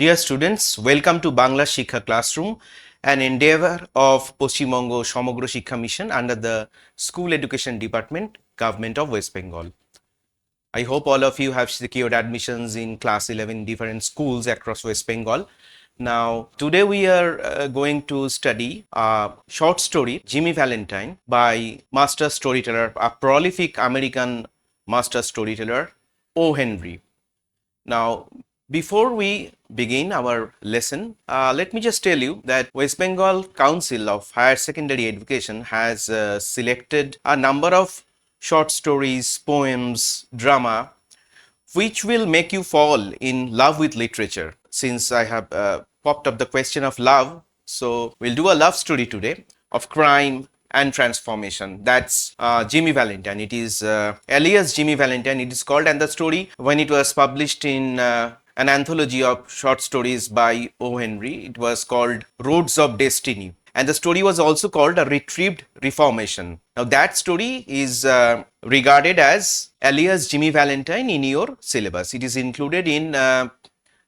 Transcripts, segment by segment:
Dear students, welcome to Bangla Shikha Classroom, an endeavor of Poshimabangla Samogra Shikha Mission under the School Education Department, Government of West Bengal. I hope all of you have secured admissions in class 11 different schools across West Bengal. Now, today we are going to study a short story, Jimmy Valentine, by master storyteller, a prolific American master storyteller, O. Henry. Now, before we begin our lesson, let me just tell you that West Bengal Council of Higher Secondary Education has selected a number of short stories, poems, drama, which will make you fall in love with literature. Since I have popped up the question of love, so we'll do a love story today of crime and transformation. That's Jimmy Valentine. It is Alias Jimmy Valentine, it is called, and the story, when it was published in an anthology of short stories by O. Henry, it was called Roads of Destiny. And the story was also called A Retrieved Reformation. Now, that story is regarded as Alias Jimmy Valentine in your syllabus. It is included in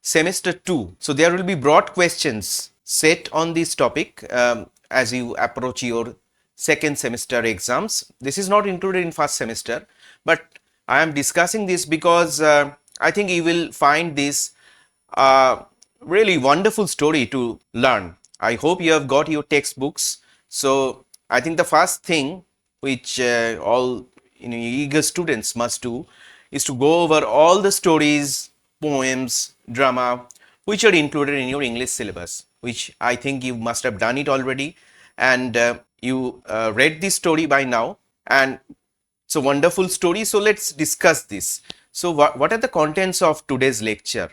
semester 2. So, there will be broad questions set on this topic as you approach your second semester exams. This is not included in first semester, but I am discussing this because I think you will find this really wonderful story to learn. I hope you have got your textbooks. So I think the first thing which all eager students must do is to go over all the stories, poems, drama which are included in your English syllabus, which I think you must have done it already, and you read this story by now, and it's a wonderful story. So let's discuss this. So what are the contents of today's lecture?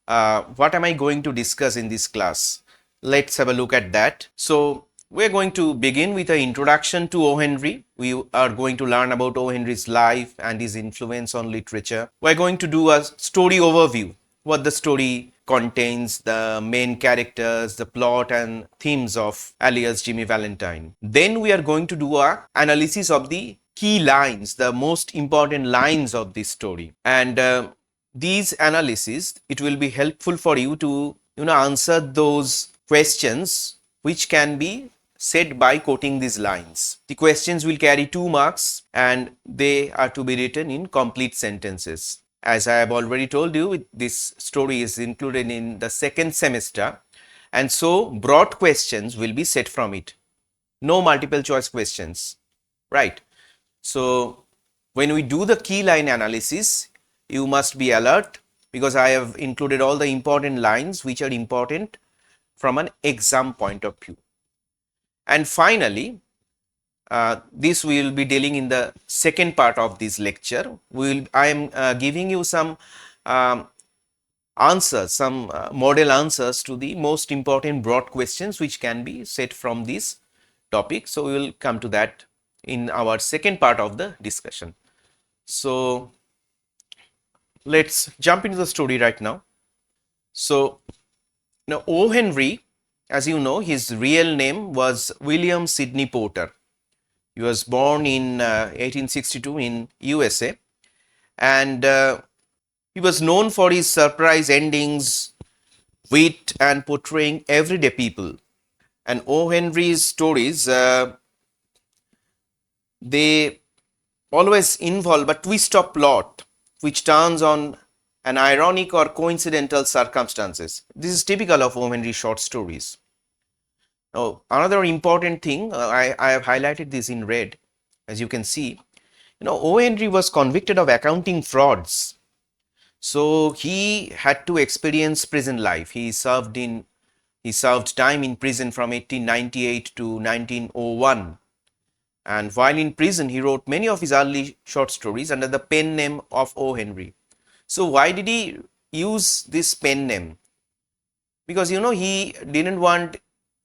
What am I going to discuss in this class? Let's have a look at that. So we're going to begin with an introduction to O. Henry. We are going to learn about O. Henry's life and his influence on literature. We're going to do a story overview, what the story contains, the main characters, the plot and themes of Alias Jimmy Valentine. Then we are going to do a analysis of the key lines, the most important lines of this story. And these analyses, it will be helpful for you to answer those questions which can be said by quoting these lines. The questions will carry 2 marks and they are to be written in complete sentences. As I have already told you, this story is included in the second semester, and so broad questions will be set from it. No multiple choice questions, right? So when we do the key line analysis, you must be alert because I have included all the important lines which are important from an exam point of view. And finally, this we will be dealing in the second part of this lecture. I am giving you some answers, some model answers to the most important broad questions which can be set from this topic. So we will come to that in our second part of the discussion. So let's jump into the story right now. So now O. Henry, as you know, his real name was William Sidney Porter. He was born in 1862 in USA, and he was known for his surprise endings, wit, and portraying everyday people. And O. Henry's stories, they always involve a twist of plot which turns on an ironic or coincidental circumstances. This is typical of O. Henry short stories. Now, another important thing, I have highlighted this in red, as you can see. O. Henry was convicted of accounting frauds. So he had to experience prison life. He served time in prison from 1898 to 1901. And while in prison, he wrote many of his early short stories under the pen name of O. Henry. So why did he use this pen name? Because he didn't want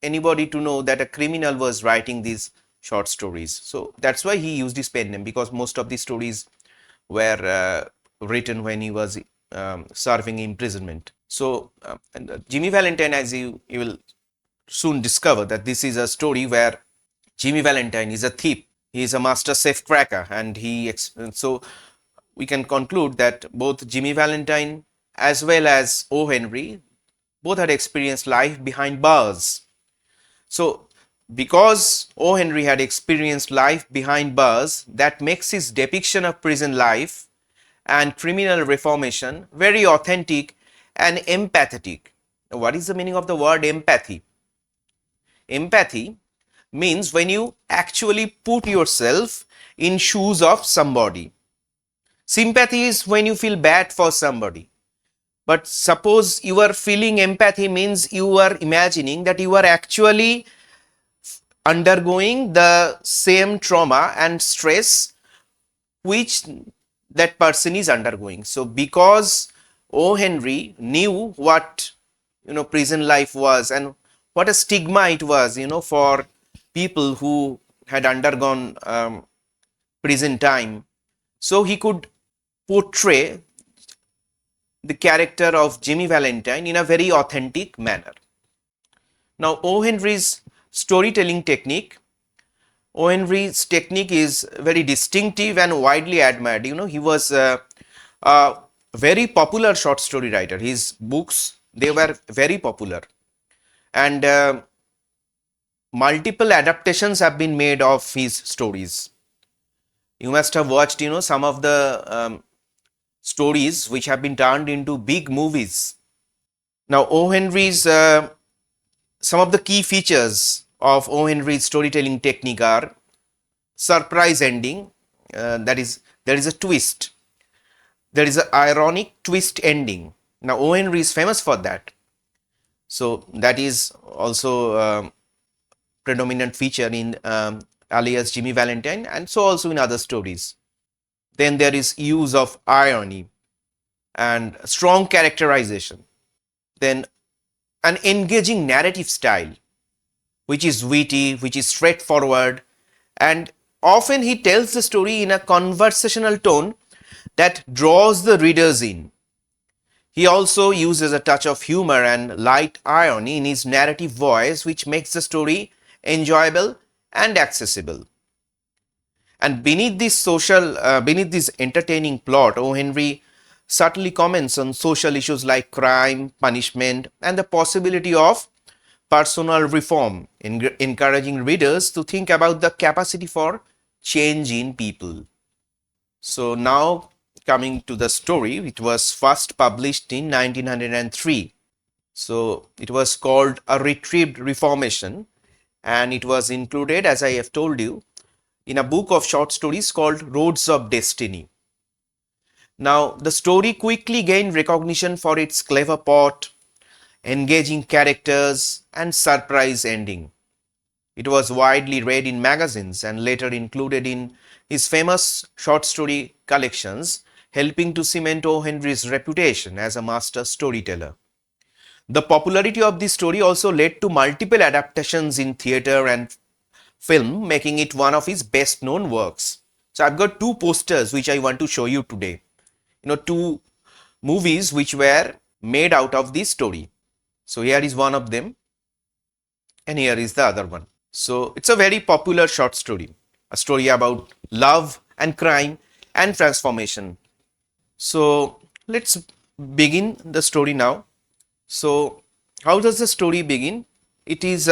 anybody to know that a criminal was writing these short stories. So that's why he used his pen name, because most of these stories were written when he was serving imprisonment. So Jimmy Valentine, as you will soon discover, that this is a story where Jimmy Valentine is a thief. He is a master safecracker, and so we can conclude that both Jimmy Valentine as well as O. Henry, both had experienced life behind bars. So, because O. Henry had experienced life behind bars, that makes his depiction of prison life and criminal reformation very authentic and empathetic. What is the meaning of the word empathy? Empathy means when you actually put yourself in shoes of somebody. Sympathy is when you feel bad for somebody. But suppose you are feeling empathy means you are imagining that you are actually undergoing the same trauma and stress which that person is undergoing. So because O. Henry knew what prison life was and what a stigma it was for people who had undergone prison time, so he could portray the character of Jimmy Valentine in a very authentic manner. Now, O. Henry's storytelling technique, O. Henry's technique is very distinctive and widely admired. He was a very popular short story writer. His books, they were very popular, and multiple adaptations have been made of his stories. You must have watched, some of the stories which have been turned into big movies. Now, O. Henry's some of the key features of O. Henry's storytelling technique are surprise ending. That is, there is a twist. There is an ironic twist ending. Now, O. Henry is famous for that. So that is also predominant feature in Alias, Jimmy Valentine, and so also in other stories. Then there is use of irony and strong characterization. Then an engaging narrative style, which is witty, which is straightforward, and often he tells the story in a conversational tone that draws the readers in. He also uses a touch of humor and light irony in his narrative voice, which makes the story enjoyable and accessible. And beneath this entertaining plot, O. Henry subtly comments on social issues like crime, punishment, and the possibility of personal reform, encouraging readers to think about the capacity for change in people. So now coming to the story, it was first published in 1903. So it was called A Retrieved Reformation, and it was included, as I have told you, in a book of short stories called Roads of Destiny. Now, the story quickly gained recognition for its clever plot, engaging characters, and surprise ending. It was widely read in magazines and later included in his famous short story collections, helping to cement O. Henry's reputation as a master storyteller. The popularity of this story also led to multiple adaptations in theatre and film, making it one of his best known works. So I've got two posters which I want to show you today. Two movies which were made out of this story. So here is one of them and here is the other one. So it's a very popular short story, a story about love and crime and transformation. So let's begin the story now. So how does the story begin? It is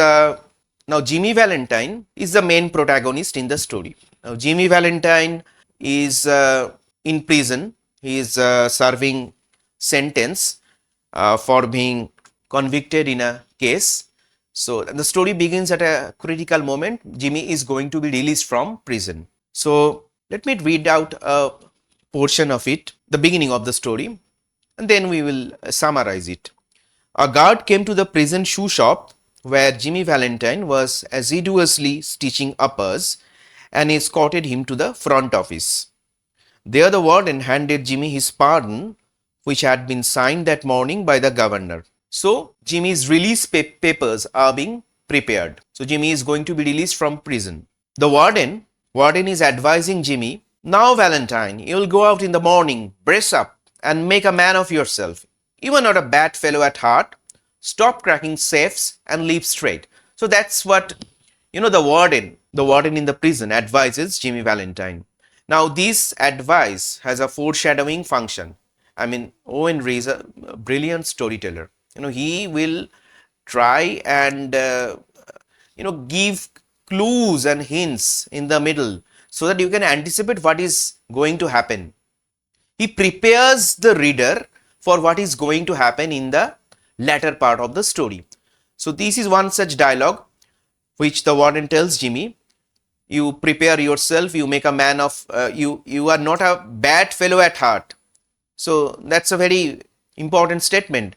now Jimmy Valentine is the main protagonist in the story. Now Jimmy Valentine is in prison. He is serving sentence for being convicted in a case. So the story begins at a critical moment. Jimmy is going to be released from prison. So let me read out a portion of it, the beginning of the story, and then we will summarize it. A guard came to the prison shoe shop where Jimmy Valentine was assiduously stitching uppers and escorted him to the front office. There the warden handed Jimmy his pardon, which had been signed that morning by the governor. So Jimmy's release papers are being prepared. So Jimmy is going to be released from prison. The warden is advising Jimmy, now Valentine, you'll go out in the morning, brace up and make a man of yourself. You are not a bad fellow at heart. Stop cracking safes and live straight. So that's what, the warden in the prison advises Jimmy Valentine. Now this advice has a foreshadowing function. I mean, O. Henry is a brilliant storyteller. He will try and give clues and hints in the middle so that you can anticipate what is going to happen. He prepares the reader for what is going to happen in the latter part of the story. So this is one such dialogue which the warden tells Jimmy. You prepare yourself, you make a man of you are not a bad fellow at heart. So that's a very important statement.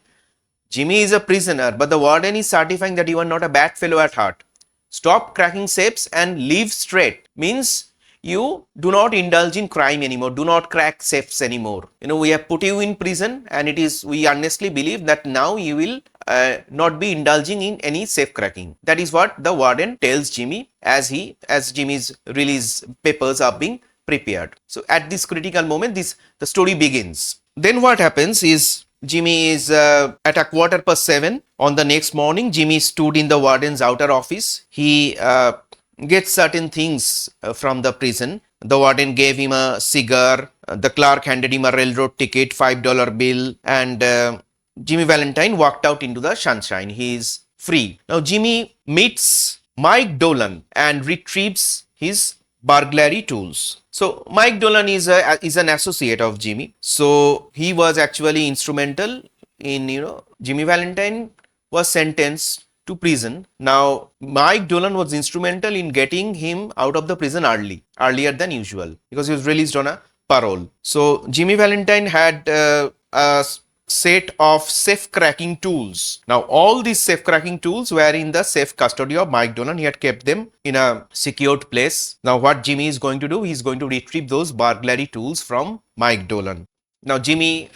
Jimmy is a prisoner, but the warden is certifying that you are not a bad fellow at heart. Stop cracking safes and live straight. Means you do not indulge in crime anymore. Do not crack safes anymore. We have put you in prison, and we earnestly believe that now you will not be indulging in any safe cracking. That is what the warden tells Jimmy as Jimmy's release papers are being prepared. So at this critical moment, the story begins. Then what happens is Jimmy is at 7:15 on the next morning. Jimmy stood in the warden's outer office. He gets certain things from the prison. The warden gave him a cigar. The clerk handed him a railroad ticket, $5 bill, and Jimmy Valentine walked out into the sunshine. He is free. Now Jimmy meets Mike Dolan and retrieves his burglary tools. So Mike Dolan is an associate of Jimmy. So he was actually instrumental in Jimmy Valentine was sentenced to prison. Now Mike Dolan was instrumental in getting him out of the prison earlier than usual, because he was released on a parole. So Jimmy Valentine had a set of safe cracking tools. Now all these safe cracking tools were in the safe custody of Mike Dolan. He had kept them in a secured place. Now what Jimmy is going to do, he is going to retrieve those burglary tools from Mike Dolan. Now Jimmy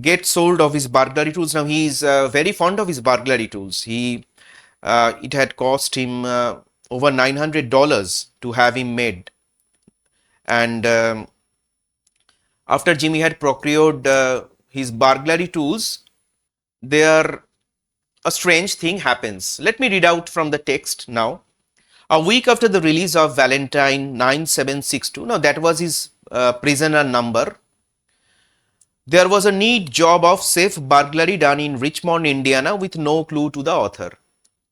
gets hold of his burglary tools. Now he is very fond of his burglary tools. It had cost him over $900 to have him made, and after Jimmy had procured his burglary tools, a strange thing happens. Let me read out from the text now. A week after the release of Valentine 9762, now that was his prisoner number, there was a neat job of safe burglary done in Richmond, Indiana with no clue to the author.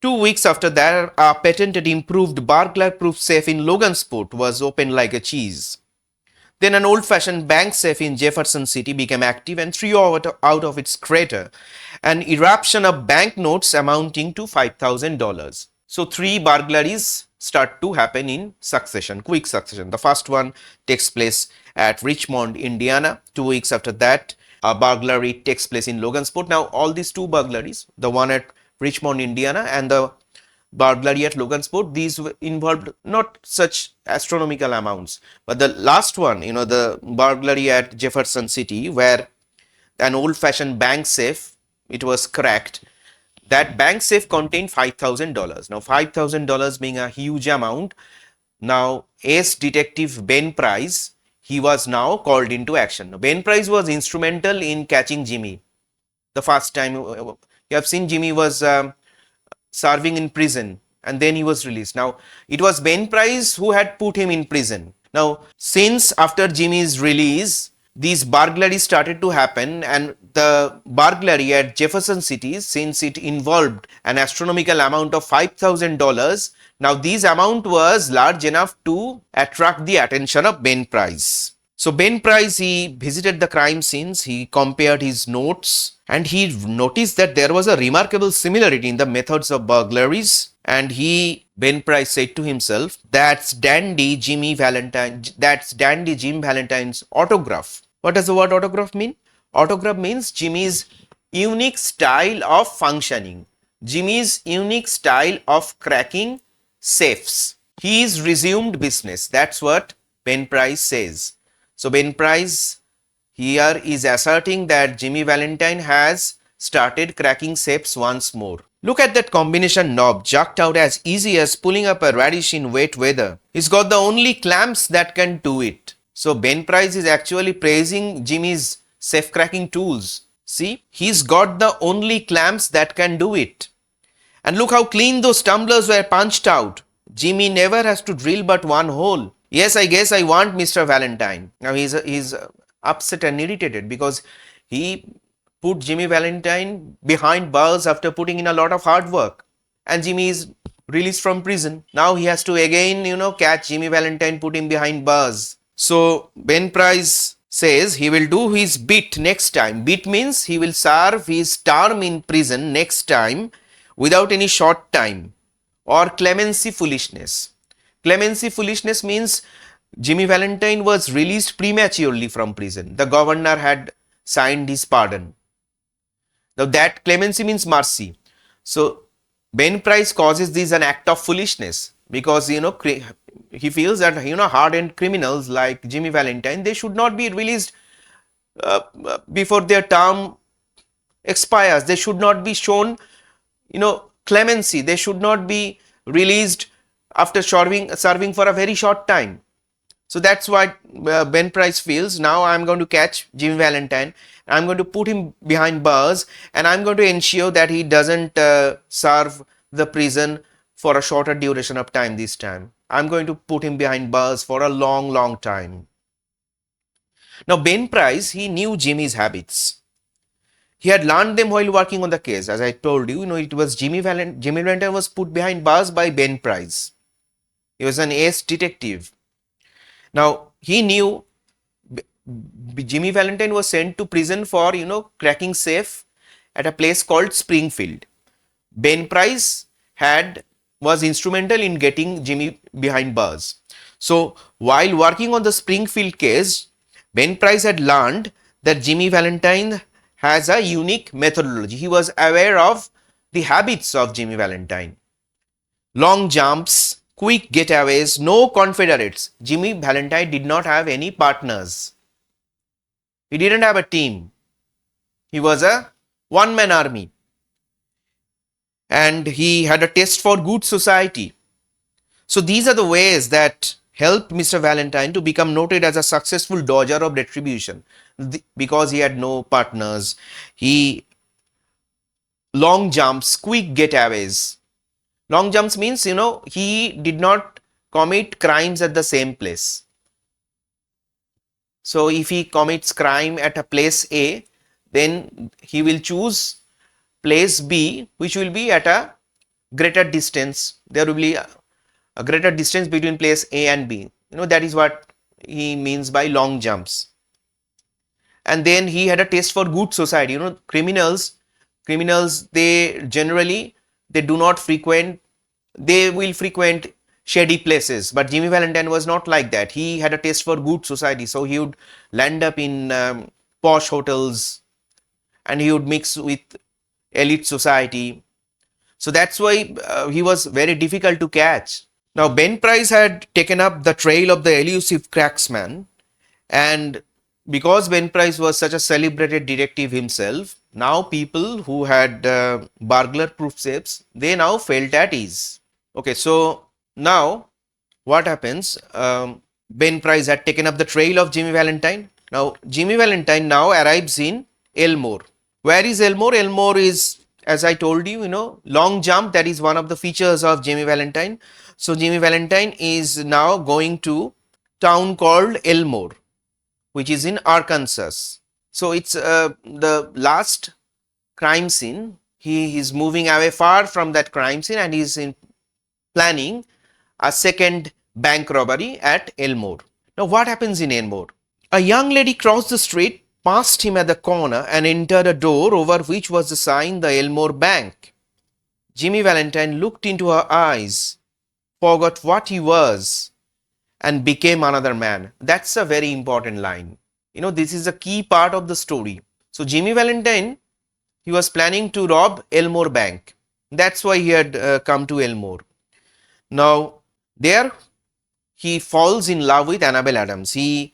2 weeks after that, a patented improved burglar-proof safe in Logansport was opened like a cheese. Then an old-fashioned bank safe in Jefferson City became active and threw out of its crater an eruption of banknotes amounting to $5,000. So 3 burglaries start to happen in succession, quick succession. The first one takes place at Richmond, Indiana. 2 weeks after that, a burglary takes place in Logansport. Now all these 2 burglaries, the one at Richmond, Indiana and the burglary at Logansport, these involved not such astronomical amounts. But the last one, the burglary at Jefferson City, where an old-fashioned bank safe, it was cracked. That bank safe contained $5,000. Now, $5,000 being a huge amount. Now, ace detective Ben Price, he was now called into action. Ben Price was instrumental in catching Jimmy. The first time, you have seen Jimmy was serving in prison and then he was released. Now it was Ben Price who had put him in prison. Now since after Jimmy's release, these burglaries started to happen, and the burglary at Jefferson City, since it involved an astronomical amount of $5,000, now this amount was large enough to attract the attention of Ben Price. So Ben Price, he visited the crime scenes, he compared his notes, and he noticed that there was a remarkable similarity in the methods of burglaries. And Ben Price said to himself, that's dandy Jim Valentine's autograph. What does the word autograph mean? Autograph means Jimmy's unique style of functioning, Jimmy's unique style of cracking safes. He's resumed business. That's what Ben Price says. So Ben Price here is asserting that Jimmy Valentine has started cracking safes once more. Look at that combination knob, jerked out as easy as pulling up a radish in wet weather. He's got the only clamps that can do it. So Ben Price is actually praising Jimmy's safe cracking tools. See, he's got the only clamps that can do it. And look how clean those tumblers were punched out. Jimmy never has to drill but one hole. Yes, I guess I want Mr. Valentine. Now he's upset and irritated because he put Jimmy Valentine behind bars after putting in a lot of hard work. And Jimmy is released from prison. Now he has to again, catch Jimmy Valentine, put him behind bars. So Ben Price says he will do his bit next time. Bit means he will serve his term in prison next time without any short time, or clemency foolishness. Clemency foolishness means Jimmy Valentine was released prematurely from prison. The governor had signed his pardon. Now that clemency means mercy. So Ben Price causes this an act of foolishness because he feels that hardened criminals like Jimmy Valentine, they should not be released before their term expires. They should not be shown clemency. They should not be released after serving for a very short time. So that's what Ben Price feels. Now I'm going to catch Jimmy Valentine. I'm going to put him behind bars, and I'm going to ensure that he doesn't serve the prison for a shorter duration of time this time. I'm going to put him behind bars for a long, long time. Now Ben Price, he knew Jimmy's habits. He had learned them while working on the case. As I told you, it was Jimmy Valentine was put behind bars by Ben Price. He was an ace detective. Now he knew Jimmy Valentine was sent to prison for cracking safe at a place called Springfield. Ben Price was instrumental in getting Jimmy behind bars. So while working on the Springfield case, Ben Price had learned that Jimmy Valentine has a unique methodology. He was aware of the habits of Jimmy Valentine. Long jumps, quick getaways, no confederates. Jimmy Valentine did not have any partners. He didn't have a team. He was a one-man army. And he had a taste for good society. So these are the ways that helped Mr. Valentine to become noted as a successful dodger of retribution, because he had no partners. Long jumps, quick getaways. Long jumps means, he did not commit crimes at the same place. So if he commits crime at a place A, then he will choose place B, which will be at a greater distance. There will be a greater distance between place A and B. That is what he means by long jumps. And then he had a taste for good society. Criminals, they will frequent shady places, but Jimmy Valentine was not like that. He had a taste for good society, so he would land up in posh hotels, and he would mix with elite society. So that's why he was very difficult to catch. Now Ben Price had taken up the trail of the elusive cracksman, and because Ben Price was such a celebrated detective himself, now people who had burglar-proof safes, they now felt at ease. Okay, so now what happens? Ben Price had taken up the trail of Jimmy Valentine. Now Jimmy Valentine now arrives in Elmore. Where is Elmore? Elmore is, as I told you, long jump. That is one of the features of Jimmy Valentine. So Jimmy Valentine is now going to town called Elmore, which is in Arkansas. So it's the last crime scene. He is moving away far from that crime scene, and he is planning a second bank robbery at Elmore. Now what happens in Elmore? A young lady crossed the street, passed him at the corner, and entered a door over which was the sign, the Elmore Bank. Jimmy Valentine looked into her eyes, forgot what he was, and became another man. That's a very important line. This is a key part of the story. So Jimmy Valentine, he was planning to rob Elmore Bank. That's why he had come to Elmore. Now there he falls in love with Annabelle Adams. Jimmy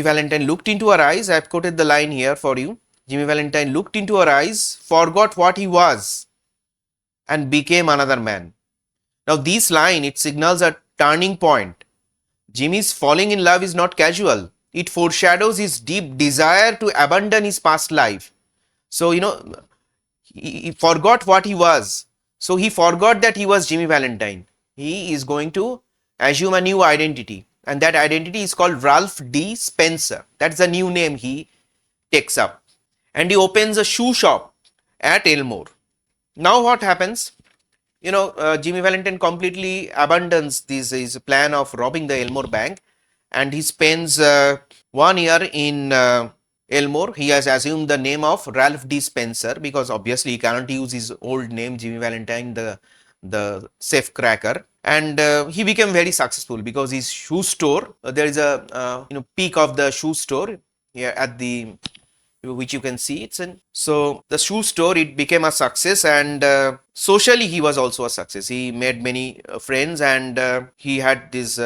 Valentine looked into her eyes. I've quoted the line here for you. Jimmy Valentine looked into her eyes, forgot what he was, and became another man. Now this line, it signals a turning point. Jimmy's falling in love is not casual. It foreshadows his deep desire to abandon his past life. So, he forgot what he was. So he forgot that he was Jimmy Valentine. He is going to assume a new identity, and that identity is called Ralph D. Spencer. That's the new name he takes up. and he opens a shoe shop at Elmore. Now what happens? Jimmy Valentine completely abandons his plan of robbing the Elmore Bank, and he spends 1 year in Elmore. He has assumed the name of Ralph D. Spencer because obviously he cannot use his old name Jimmy Valentine, the safe cracker. And he became very successful because his shoe store, there is a peak of the shoe store here at the, which you can see. It's in, so the shoe store, it became a success, and socially he was also a success. He made many friends, and he had this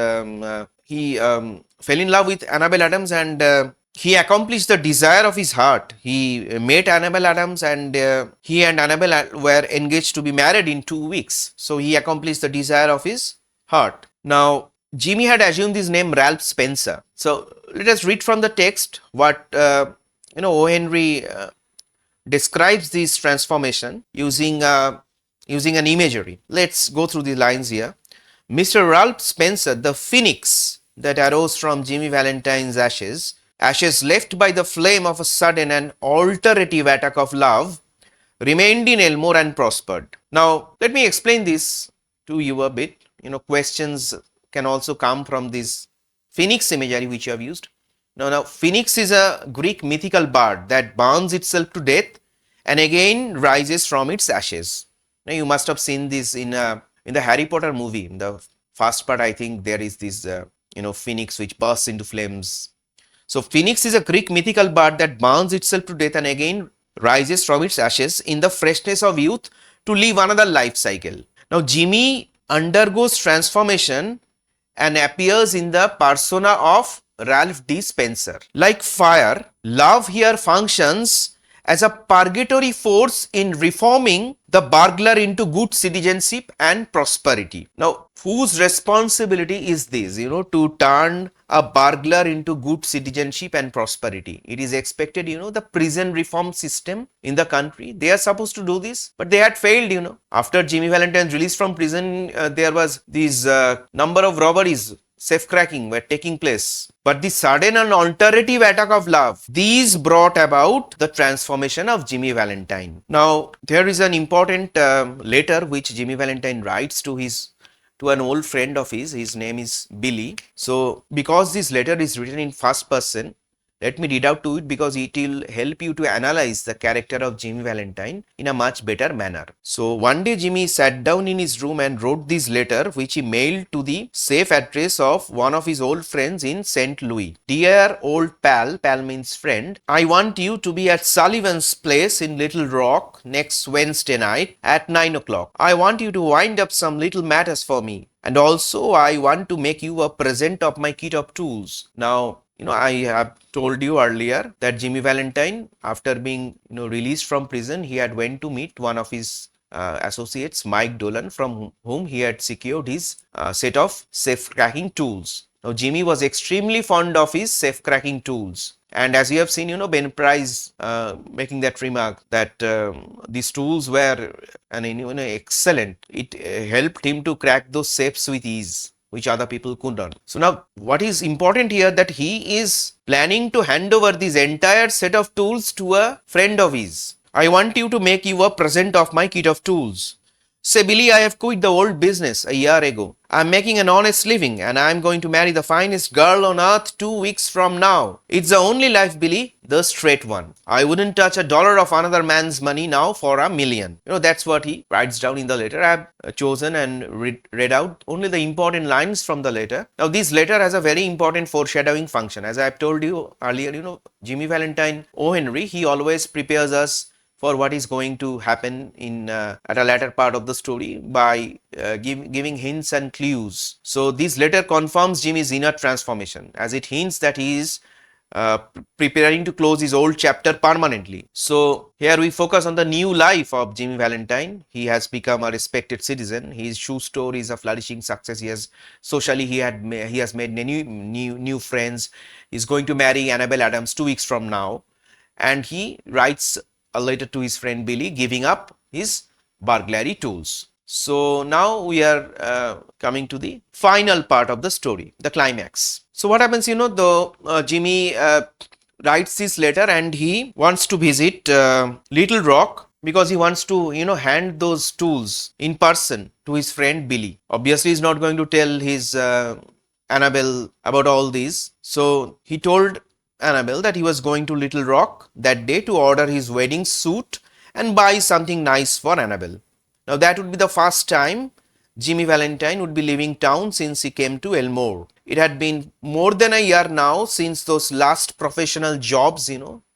he fell in love with Annabelle Adams, and he accomplished the desire of his heart. He met Annabelle Adams, and he and Annabelle were engaged to be married in 2 weeks. So he accomplished the desire of his heart. Now Jimmy had assumed his name Ralph Spencer. So let us read from the text what O. Henry describes this transformation using an imagery. Let's go through the lines here. Mr. Ralph Spencer, the phoenix that arose from Jimmy Valentine's ashes left by the flame of a sudden and alterative attack of love, remained in Elmore and prospered. Now, let me explain this to you a bit. Questions can also come from this phoenix imagery which you have used. Now, phoenix is a Greek mythical bird that burns itself to death and again rises from its ashes. Now, you must have seen this in the Harry Potter movie. In the first part, I think there is this phoenix which bursts into flames. So phoenix is a Greek mythical bird that burns itself to death and again rises from its ashes in the freshness of youth to live another life cycle. Now Jimmy undergoes transformation and appears in the persona of Ralph D. Spencer. Like fire, love here functions as a purgatory force in reforming the burglar into good citizenship and prosperity. Now, whose responsibility is this, to turn a burglar into good citizenship and prosperity? It is expected, the prison reform system in the country, they are supposed to do this, but they had failed, After Jimmy Valentine's release from prison, there was this number of robberies, safe cracking were taking place. But the sudden and alterative attack of love, these brought about the transformation of Jimmy Valentine. Now, there is an important letter which Jimmy Valentine writes to an old friend of his name is Billy. So, because this letter is written in first person, let me read out to it because it will help you to analyze the character of Jimmy Valentine in a much better manner. So one day Jimmy sat down in his room and wrote this letter which he mailed to the safe address of one of his old friends in St. Louis. Dear old pal means friend, I want you to be at Sullivan's place in Little Rock next Wednesday night at 9 o'clock. I want you to wind up some little matters for me. And also I want to make you a present of my kit of tools. Now, I have told you earlier that Jimmy Valentine, after being released from prison, he had went to meet one of his associates, Mike Dolan, from whom he had secured his set of safe cracking tools. Now, Jimmy was extremely fond of his safe cracking tools. And as you have seen, Ben Price making that remark that these tools were excellent. It helped him to crack those safes with ease, which other people could not. So now what is important here, that he is planning to hand over this entire set of tools to a friend of his. I want you to make you a present of my kit of tools. Say, Billy, I have quit the old business a year ago. I am making an honest living and I am going to marry the finest girl on earth 2 weeks from now. It's the only life, Billy, the straight one. I wouldn't touch $1 of another man's money now for $1 million. That's what he writes down in the letter. I have chosen and read out only the important lines from the letter. Now, this letter has a very important foreshadowing function. As I have told you earlier, Jimmy Valentine, O. Henry, he always prepares us for what is going to happen in at a latter part of the story by giving hints and clues. So this letter confirms Jimmy's inner transformation, as it hints that he is preparing to close his old chapter permanently. So here we focus on the new life of Jimmy Valentine. He has become a respected citizen. His shoe store is a flourishing success. He has made many new friends. He's going to marry Annabelle Adams 2 weeks from now, and he writes a letter to his friend Billy, giving up his burglary tools. So now we are coming to the final part of the story, the climax. So what happens, Jimmy writes this letter and he wants to visit Little Rock because he wants to, hand those tools in person to his friend Billy. Obviously, he's not going to tell his Annabelle about all these. So he told Annabelle that he was going to Little Rock that day to order his wedding suit and buy something nice for Annabelle. Now, that would be the first time Jimmy Valentine would be leaving town since he came to Elmore. It had been more than a year now since those last professional jobs,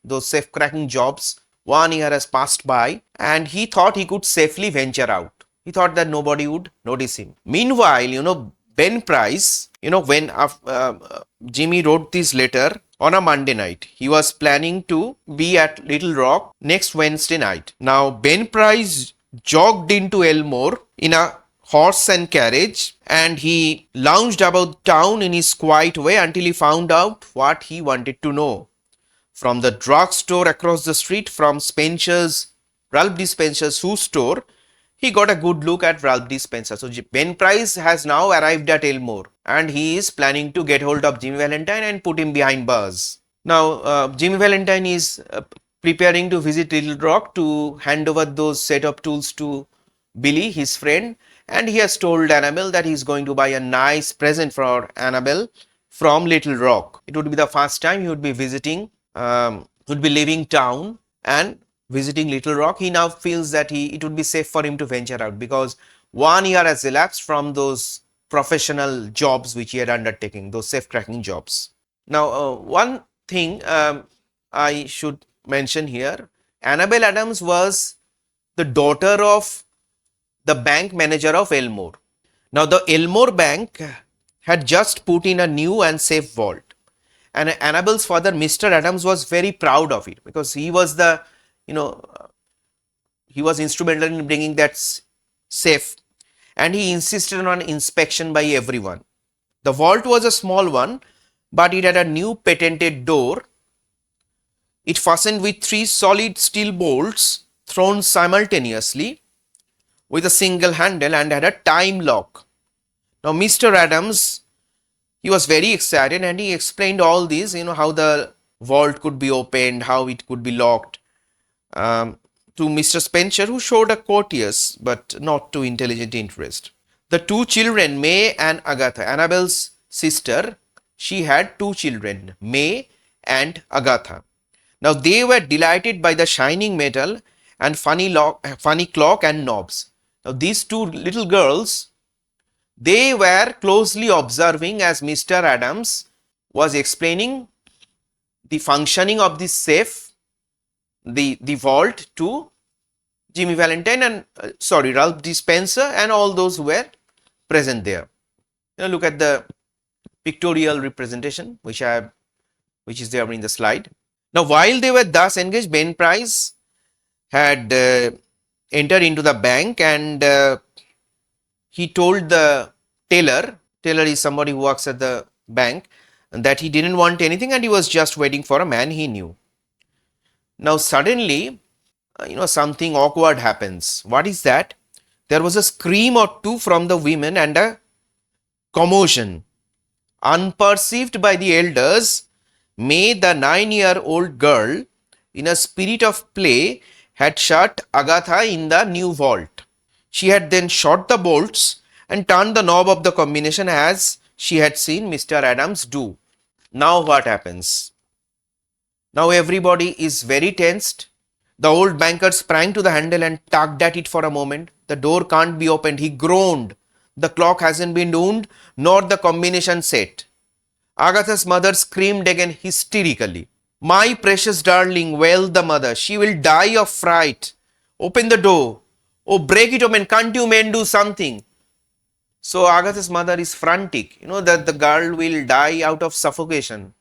those safe cracking jobs. 1 year has passed by and he thought he could safely venture out. He thought that nobody would notice him. Meanwhile, Ben Price, when Jimmy wrote this letter on a Monday night, he was planning to be at Little Rock next Wednesday night. Now, Ben Price jogged into Elmore in a horse and carriage and he lounged about town in his quiet way until he found out what he wanted to know. From the drugstore across the street from Ralph D. Spencer's shoe store, he got a good look at Ralph D. Spencer. So Ben Price has now arrived at Elmore and he is planning to get hold of Jimmy Valentine and put him behind bars. Now, Jimmy Valentine is preparing to visit Little Rock to hand over those set of tools to Billy, his friend, and he has told Annabelle that he is going to buy a nice present for Annabelle from Little Rock. It would be the first time he would be visiting, would be leaving town and visiting Little Rock. He now feels that it would be safe for him to venture out because 1 year has elapsed from those professional jobs which he had undertaken, those safe cracking jobs. Now, one thing I should mention here, Annabelle Adams was the daughter of the bank manager of Elmore. Now, the Elmore Bank had just put in a new and safe vault. And Annabelle's father, Mr. Adams, was very proud of it because he was he was instrumental in bringing that safe and he insisted on inspection by everyone. The vault was a small one, but it had a new patented door. It fastened with 3 solid steel bolts thrown simultaneously with a single handle and had a time lock. Now, Mr. Adams, he was very excited and he explained all these, how the vault could be opened, how it could be locked to Mr. Spencer, who showed a courteous but not too intelligent interest. The 2 children, May and Agatha, Annabelle's sister, she had 2 children, May and Agatha. Now, they were delighted by the shining metal and funny clock and knobs. Now, these 2 little girls, they were closely observing as Mr. Adams was explaining the functioning of this safe, the vault to Jimmy Valentine and Ralph D. Spencer and all those who were present there. Look at the pictorial representation which is there in the slide. Now, while they were thus engaged, Ben Price had entered into the bank and he told the teller is somebody who works at the bank, that he didn't want anything and he was just waiting for a man he knew. Now, suddenly, something awkward happens. What is that? There was a scream or two from the women and a commotion. Unperceived by the elders, May, the 9-year-old girl, in a spirit of play, had shut Agatha in the new vault. She had then shot the bolts and turned the knob of the combination as she had seen Mr. Adams do. Now what happens? Now everybody is very tensed. The old banker sprang to the handle and tugged at it for a moment. The door can't be opened. He groaned. The clock hasn't been wound nor the combination set. Agatha's mother screamed again hysterically. My precious darling, wailed the mother. She will die of fright. Open the door. Oh, break it open. Can't you men do something? So Agatha's mother is frantic. That the girl will die out of suffocation.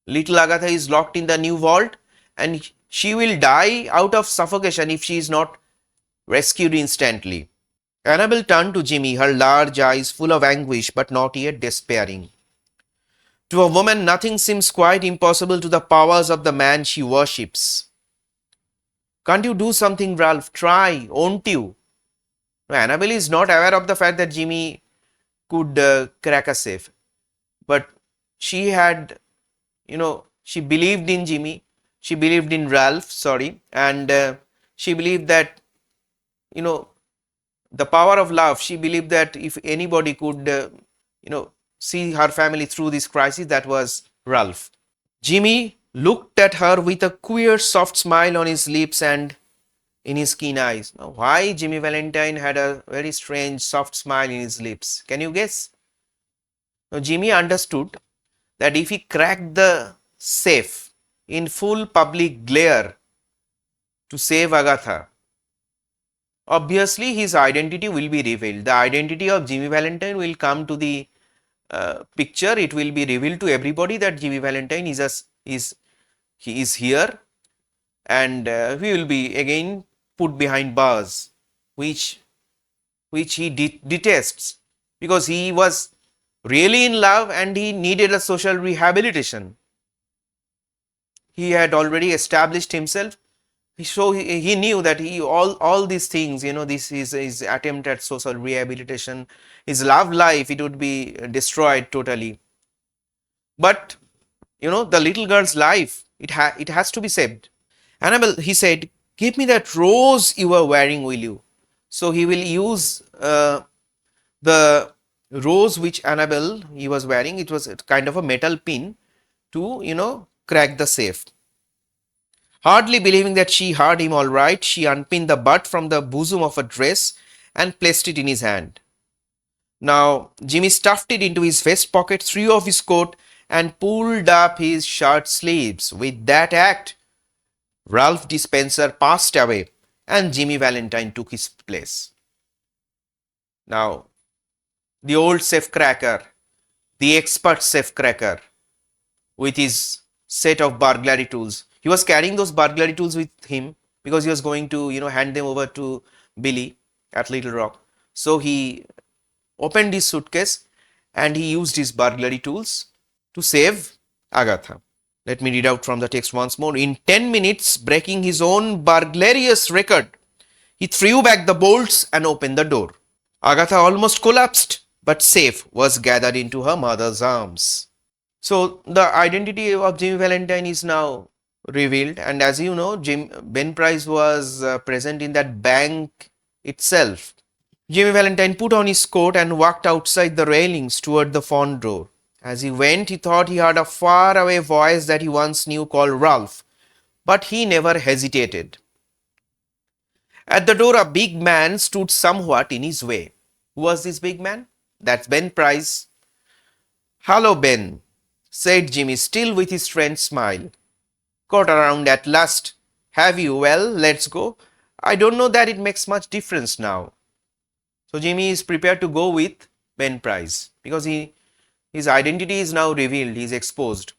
Little Agatha is locked in the new vault and she will die out of suffocation if she is not rescued instantly. Annabelle turned to Jimmy, her large eyes full of anguish but not yet despairing. To a woman, nothing seems quite impossible to the powers of the man she worships. Can't you do something, Ralph? Try, won't you? Annabelle is not aware of the fact that Jimmy could crack a safe. But she had, She believed in Jimmy. She believed in Ralph, sorry, and she believed that, you know, the power of love. She believed that if anybody could, see her family through this crisis, that was Ralph. Jimmy looked at her with a queer, soft smile on his lips and in his keen eyes. Now, why Jimmy Valentine had a very strange, soft smile in his lips? Can you guess? Now, Jimmy understood that if he cracked the safe in full public glare to save Agatha, obviously his identity will be revealed. The identity of Jimmy Valentine will come to the picture. It will be revealed to everybody that Jimmy Valentine he is here, and he will be again put behind bars, which he detests, because he was really in love and he needed a social rehabilitation. He had already established himself, so he knew that all these things, this is his attempt at social rehabilitation, his love life, it would be destroyed totally. But the little girl's life, it has to be saved. Annabelle, he said, give me that rose you were wearing, will you? So he will use the rose which Annabelle he was wearing. It was kind of a metal pin to crack the safe. Hardly believing that she heard him all right, she unpinned the butt from the bosom of her dress and placed it in his hand. Now, Jimmy stuffed it into his vest pocket, threw off his coat, and pulled up his shirt sleeves. With that act, Ralph Dispenser passed away and Jimmy Valentine took his place. Now, the old safecracker, the expert safecracker, with his set of burglary tools. He was carrying those burglary tools with him because he was going to, hand them over to Billy at Little Rock. So he opened his suitcase and he used his burglary tools to save Agatha. Let me read out from the text once more. In 10 minutes, breaking his own burglarious record, he threw back the bolts and opened the door. Agatha almost collapsed, but safe was gathered into her mother's arms. So the identity of Jimmy Valentine is now revealed, and as you know, Ben Price was present in that bank itself. Jimmy Valentine put on his coat and walked outside the railings toward the front door. As he went, he thought he heard a faraway voice that he once knew called Ralph, but he never hesitated. At the door, a big man stood somewhat in his way. Who was this big man? That's Ben Price. Hello, Ben, said Jimmy, still with his strange smile. Got around at last. Have you? Well, let's go. I don't know that it makes much difference now. So Jimmy is prepared to go with Ben Price because his identity is now revealed, he is exposed.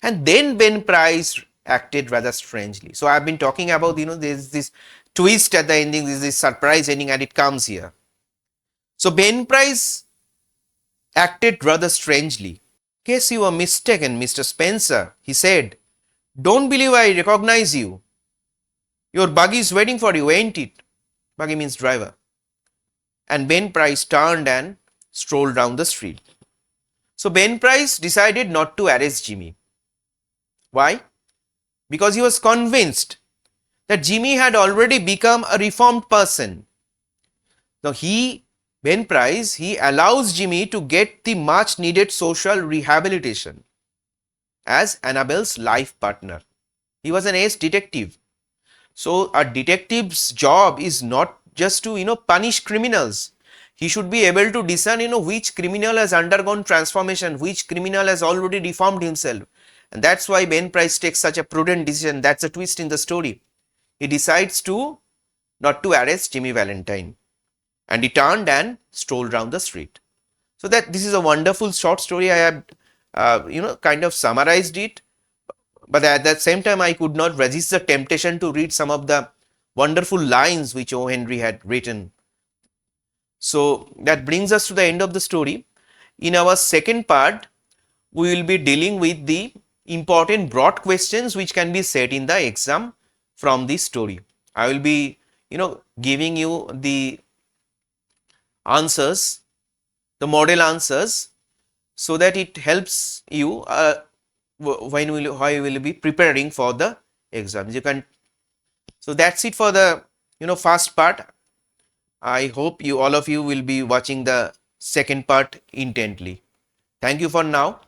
And then Ben Price acted rather strangely. So I've been talking about, there's this twist at the ending, there's this surprise ending, and it comes here. So Ben Price acted rather strangely. Guess you were mistaken, Mr. Spencer, he said. Don't believe I recognize you. Your buggy is waiting for you, ain't it? Buggy means driver. And Ben Price turned and strolled down the street. So Ben Price decided not to arrest Jimmy. Why? Because he was convinced that Jimmy had already become a reformed person. Now Ben Price, he allows Jimmy to get the much needed social rehabilitation as Annabelle's life partner. He was an ace detective. So a detective's job is not just to, punish criminals. He should be able to discern, which criminal has undergone transformation, which criminal has already reformed himself. And that's why Ben Price takes such a prudent decision. That's a twist in the story. He decides not to arrest Jimmy Valentine. And he turned and strolled down the street. So this is a wonderful short story. I have, kind of summarized it. But at the same time, I could not resist the temptation to read some of the wonderful lines which O. Henry had written. So that brings us to the end of the story. In our second part, we will be dealing with the important broad questions which can be set in the exam from this story. I will be, giving you the answers, the model answers, so that it helps you how you will be preparing for the exams. You can. So that's it for the first part. I hope you all of you will be watching the second part intently. Thank you for now.